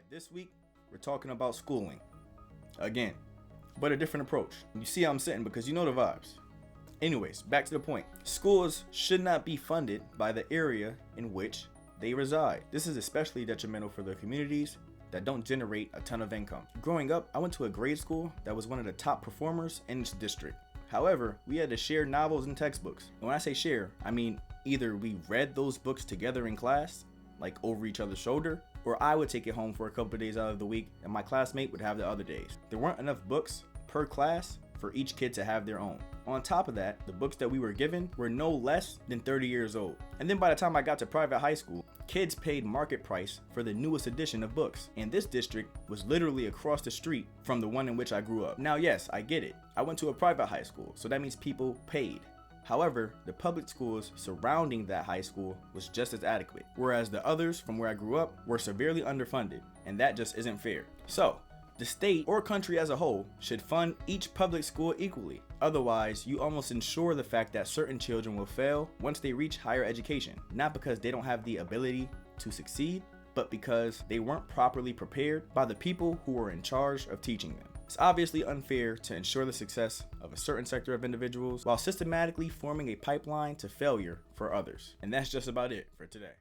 This week, we're talking about schooling. Again, but a different approach. You see how I'm sitting because you know the vibes. Anyways, back to the point. Schools should not be funded by the area in which they reside. This is especially detrimental for the communities that don't generate a ton of income. Growing up, I went to a grade school that was one of the top performers in its district. However, we had to share novels and textbooks. And when I say share, I mean either we read those books together in class, like over each other's shoulder, or I would take it home for a couple of days out of the week and my classmate would have the other days. There weren't enough books per class for each kid to have their own. On top of that, the books that we were given were no less than 30 years old. And then by the time I got to private high school, kids paid market price for the newest edition of books. And this district was literally across the street from the one in which I grew up. Now, yes, I get it. I went to a private high school, so that means people paid. However, the public schools surrounding that high school was just as adequate, whereas the others from where I grew up were severely underfunded, and that just isn't fair. So, the state or country as a whole should fund each public school equally. Otherwise, you almost ensure the fact that certain children will fail once they reach higher education, not because they don't have the ability to succeed, but because they weren't properly prepared by the people who were in charge of teaching them. It's obviously unfair to ensure the success of a certain sector of individuals while systematically forming a pipeline to failure for others. And that's just about it for today.